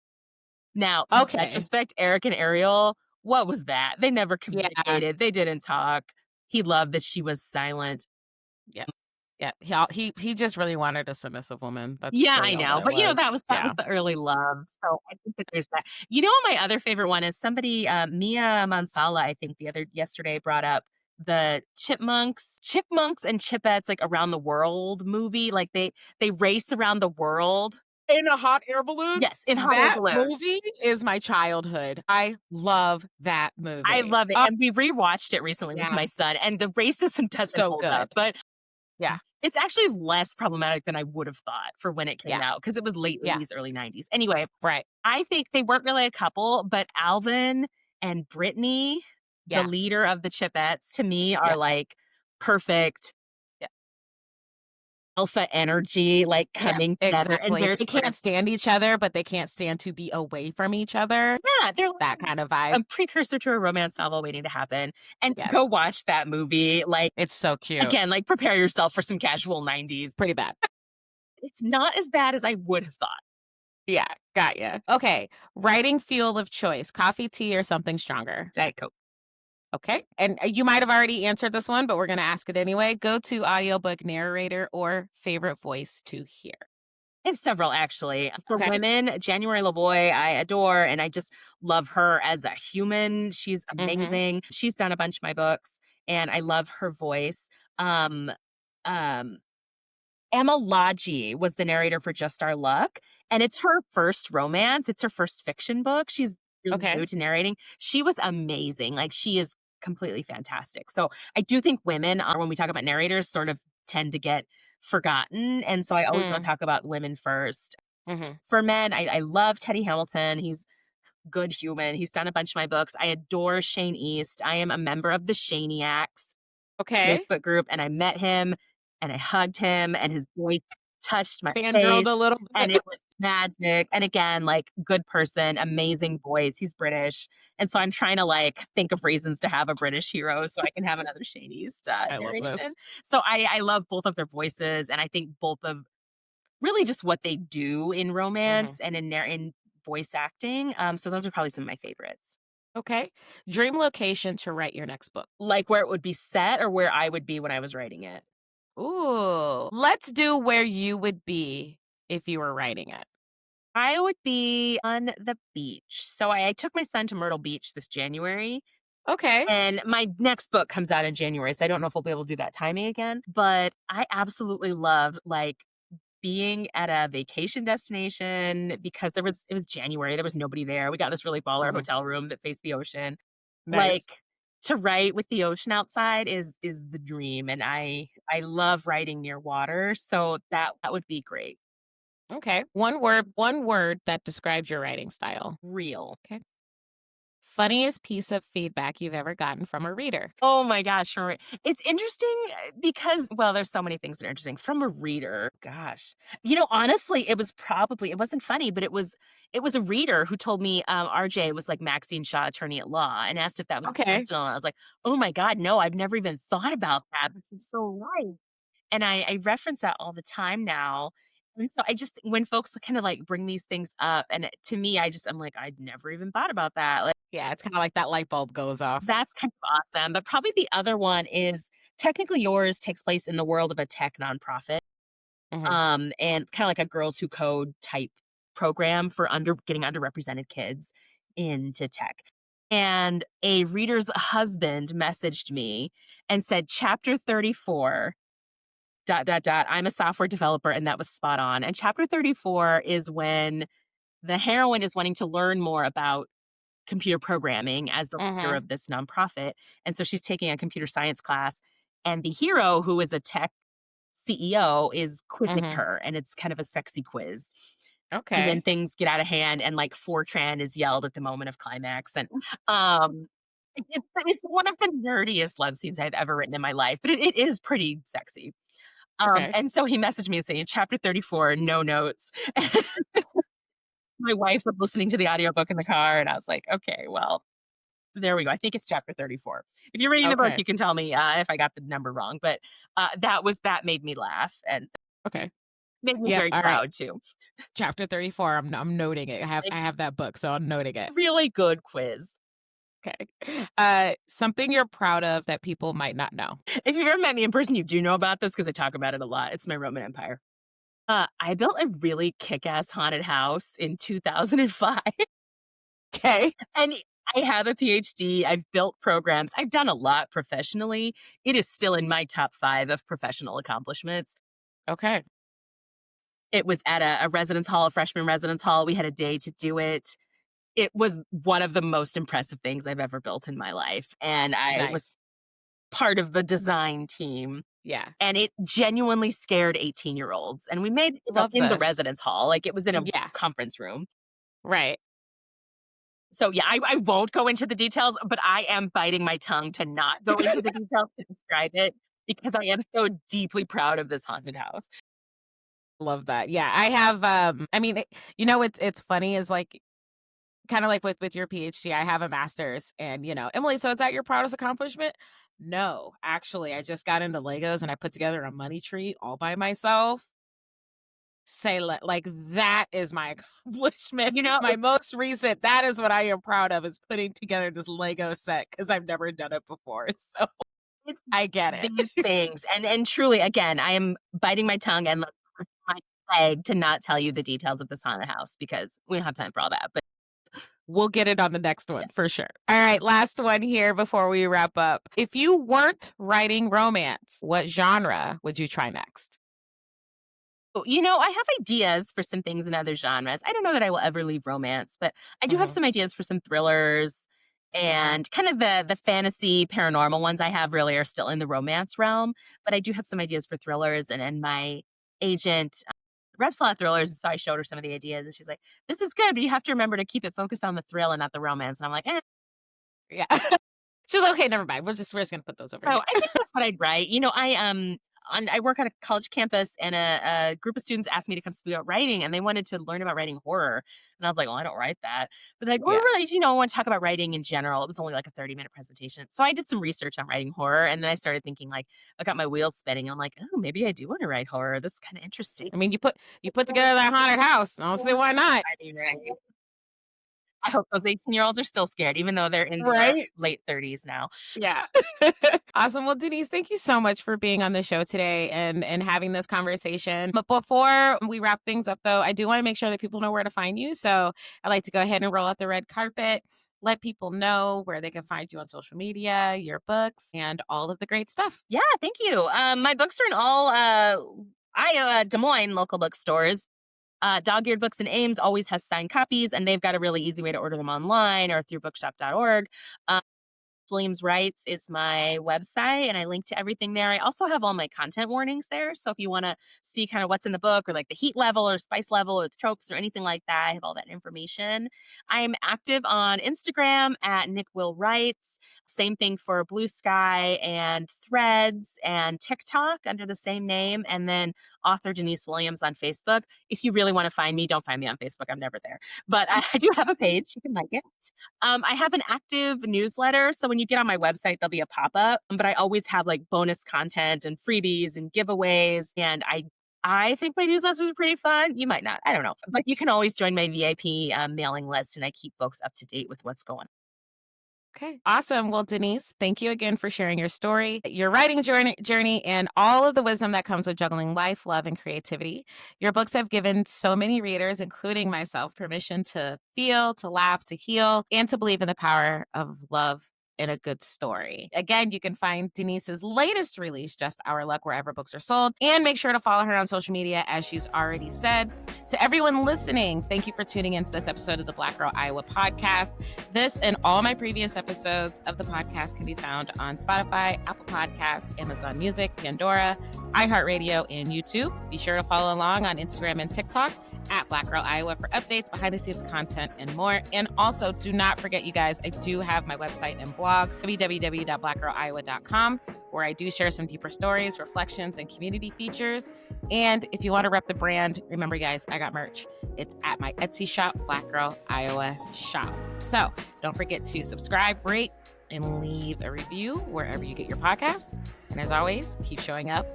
Now, in Okay. retrospect, Eric and Ariel, what was that? They never Yeah. communicated. They didn't talk. He loved that she was silent. Yeah. Yeah. He just really wanted a submissive woman. That's Yeah, I really all know. that it But that was. was Yeah. the early love. So I think that there's that. You know what my other favorite one is? Somebody, Mia Mansala, I think yesterday brought up the chipmunks and chipettes, like around the world movie. Like they race around the world. In a hot air balloon? Yes, in hot air That balloon. movie is my childhood. I love that I movie. love it. Oh, And we rewatched it recently with yeah. my son, and the racism doesn't So hold up. good. But Yeah. it's actually less problematic than I would have thought for when it came Yeah. out, because it was late Yeah. 80s, early 90s. Anyway, Right. I think they weren't really a couple, but Alvin and Brittany, the Yeah. leader of the Chipettes, to me Yeah. are like perfect Yeah. alpha energy, like Yeah. coming together. And Exactly. they're They sort of, can't stand each other, but they can't stand to be away from each other. yeah, they're like That kind of vibe. a precursor to a romance novel waiting to happen. And go Yes. watch that movie. Like, It's so cute. again, like prepare yourself for some casual 90s. Pretty bad. It's not as bad as I would have thought. Yeah. Got ya. Okay. Writing fuel of choice, coffee, tea, or something stronger? Diet Coke. Okay. And you might have already answered this one, but we're going to ask it anyway. Go to audiobook narrator or favorite voice to hear. I have several, actually. For Okay. women, January LaVoy, I adore, and I just love her as a human. She's Mm-hmm. amazing. She's done a bunch of my books, and I love her voice. Um, um, Emma Lodgy was the narrator for Just Our Luck, and it's her first romance. It's her first fiction book. She's really Okay. new to narrating. She was amazing. Like, she is completely fantastic. So I do think women, when we talk about narrators, sort of tend to get forgotten. And so I always want to talk about women first. Mm-hmm. For men, I love Teddy Hamilton. He's good human. He's done a bunch of my books. I adore Shane East. I am a member of the Shaniacs Okay. Facebook group, and I met him and I hugged him, and his voice touched my Fangirled face, a little bit. and it was magic. And again, like, good person, amazing voice. He's British. And so I'm trying to like think of reasons to have a British hero so I can have another Shane East I love this. narration. So I love both of their voices, and I think both of really just what they do in romance and in voice acting. So those are probably some of my favorites. Okay. Dream location to write your next book. Like where it would be set or where I would be when I was writing it. Ooh. Let's do where you would be if you were writing it. I would be on the beach. So I took my son to Myrtle Beach this January, Okay. and my next book comes out in January. So I don't know if we'll be able to do that timing again, but I absolutely love like being at a vacation destination, because it was January. There was nobody there. We got this really baller hotel room that faced the ocean. Nice. Like, to write with the ocean outside is the dream, and I love writing near water, so that would be great. Okay. One word that describes your writing style. Real. Okay. Funniest piece of feedback you've ever gotten from a reader. Oh my gosh, it's interesting because, well, there's so many things that are interesting from a reader. Gosh, honestly, it wasn't funny, but it was a reader who told me RJ was like Maxine Shaw, attorney at law, and asked if that was Okay. intentional. And I was like, oh my God, no, I've never even thought about that. But you're so right. And I reference that all the time now. And so I just, when folks kind of like bring these things up, and to me, I'm like, I'd never even thought about that. Like, Yeah, it's kind of like that light bulb goes off. that's kind of awesome. But probably the other one is Technically Yours takes place in the world of a tech nonprofit. Mhm. And kind of like a Girls Who Code type program for getting underrepresented kids into tech. And a reader's husband messaged me and said, chapter 34, ... I'm a software developer, and that was spot on. And chapter 34 is when the heroine is wanting to learn more about computer programming as the leader of this nonprofit. And so she's taking a computer science class, and the hero, who is a tech CEO, is quizzing her, and it's kind of a sexy quiz. And then Okay. things get out of hand, and like Fortran is yelled at the moment of climax. And it's one of the nerdiest love scenes I've ever written in my life, but it is pretty sexy. Okay. And so he messaged me saying, chapter 34, no notes. My wife was listening to the audiobook in the car, and I was like, okay, well, there we go. I think it's chapter 34. If you're reading the book, Okay. you can tell me if I got the number wrong. But that made me laugh and Okay. made me Yep. very All right. proud too. Chapter 34. I'm noting it. I have that book, so I'm noting it. Really good quiz. Okay. Something you're proud of that people might not know. If you've ever met me in person, you do know about this because I talk about it a lot. It's my Roman Empire. I built a really kick-ass haunted house in 2005. Okay. And I have a PhD. I've built programs. I've done a lot professionally. It is still in my top 5 of professional accomplishments. Okay. It was at a residence hall, a freshman residence hall. We had a day to do it. It was one of the most impressive things I've ever built in my life. And I was Nice. part of the design team. Yeah. And it genuinely scared 18-year-olds. And we made it Love in the this. residence hall. Like it was in a Yeah. conference room. Right. So yeah, I won't go into the details, but I am biting my tongue to not go into the details to describe it because I am so deeply proud of this haunted house. Love that. Yeah. I have I mean, it's funny is like kind of like with your PhD, I have a master's and Emily, so is that your proudest accomplishment? No, actually, I just got into Legos and I put together a money tree all by myself. Like that is my accomplishment. You know, My most recent, that is what I am proud of, is putting together this Lego set because I've never done it before. So it's I get these it. things. And truly, again, I am biting my tongue and my leg to not tell you the details of this haunted house because we don't have time for all that. But We'll get it on the next one for sure. All right, last one here before we wrap up. If you weren't writing romance, what genre would you try next? I have ideas for some things in other genres. I don't know that I will ever leave romance, but I do have some ideas for some thrillers and kind of the fantasy paranormal ones I have really are still in the romance realm, but I do have some ideas for thrillers and my agent reps a lot of thrillers, so I showed her some of the ideas and she's like, "This is good, but you have to remember to keep it focused on the thrill and not the romance." And I'm like, "Eh." Yeah. She's like, okay, never mind. We're just gonna put those over So here. I think that's what I'd write. I work on a college campus, and a group of students asked me to come speak about writing, and they wanted to learn about writing horror. And I was like, "Well, I don't write that." But like, we're Yeah. really, I want to talk about writing in general. It was only like a 30-minute presentation, so I did some research on writing horror, and then I started thinking, like, I got my wheels spinning. I'm like, "Oh, maybe I do want to write horror. This is kind of interesting." I mean, you put together that haunted house. I don't see why not. I mean, right. I hope those 18-year-olds are still scared, even though they're in their Right? late 30s now. Yeah. Awesome. Well, Denise, thank you so much for being on the show today and having this conversation. But before we wrap things up, though, I do want to make sure that people know where to find you. So I'd like to go ahead and roll out the red carpet, let people know where they can find you on social media, your books, and all of the great stuff. Yeah, thank you. My books are in all Des Moines local bookstores. Dog-Eared Books and Ames always has signed copies, and they've got a really easy way to order them online or through bookshop.org. Williams Writes is my website, and I link to everything there. I also have all my content warnings there. So if you want to see kind of what's in the book or like the heat level or spice level or the tropes or anything like that, I have all that information. I'm active on Instagram at Nick Will Writes. Same thing for Blue Sky and Threads and TikTok under the same name. And then author Denise Williams on Facebook. If you really want to find me, don't find me on Facebook. I'm never there. But I do have a page. You can like it. I have an active newsletter. So when you get on my website, there'll be a pop-up, but I always have like bonus content and freebies and giveaways. And I think my newsletters are pretty fun. You might not. I don't know. But you can always join my VIP mailing list, and I keep folks up to date with what's going on. Okay. Awesome. Well, Denise, thank you again for sharing your story, your writing journey, and all of the wisdom that comes with juggling life, love, and creativity. Your books have given so many readers, including myself, permission to feel, to laugh, to heal, and to believe in the power of love in a good story. Again, you can find Denise's latest release, Just Our Luck, wherever books are sold, and make sure to follow her on social media, as she's already said. To everyone listening, thank you for tuning into this episode of the Black Girl Iowa podcast. This and all my previous episodes of the podcast can be found on Spotify, Apple Podcasts, Amazon Music, Pandora, iHeartRadio, and YouTube. Be sure to follow along on Instagram and TikTok at Black Girl Iowa for updates, behind the scenes content, and more. And also, do not forget, you guys, I do have my website and blog, www.blackgirliowa.com, where I do share some deeper stories, reflections, and community features. And if you want to rep the brand, remember, guys, I got merch. It's at my Etsy shop, Black Girl Iowa Shop. So don't forget to subscribe, rate, and leave a review wherever you get your podcast. And as always, keep showing up,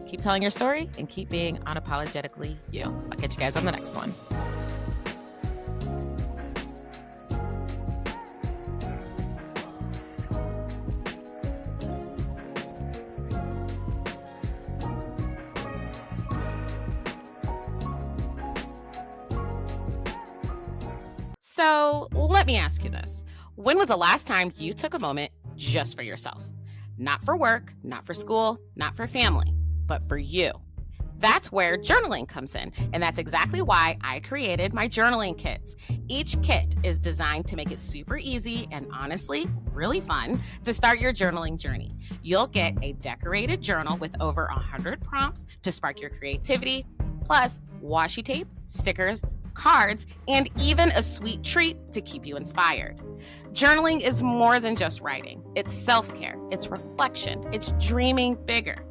keep telling your story, and keep being unapologetically you. I'll catch you guys on the next one. So let me ask you this. When was the last time you took a moment just for yourself? Not for work, not for school, not for family, but for you. That's where journaling comes in, and that's exactly why I created my journaling kits. Each kit is designed to make it super easy and honestly really fun to start your journaling journey. You'll get a decorated journal with over 100 prompts to spark your creativity, plus washi tape, stickers, cards, and even a sweet treat to keep you inspired. Journaling is more than just writing. It's self-care, it's reflection, it's dreaming bigger.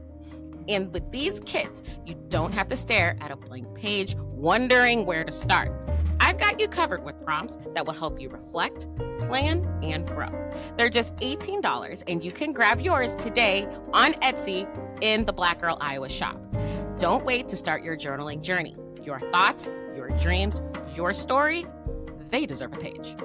And with these kits, you don't have to stare at a blank page wondering where to start. I've got you covered with prompts that will help you reflect, plan, and grow. They're just $18, and you can grab yours today on Etsy in the Black Girl Iowa shop. Don't wait to start your journaling journey. Your thoughts, your dreams, your story, they deserve a page.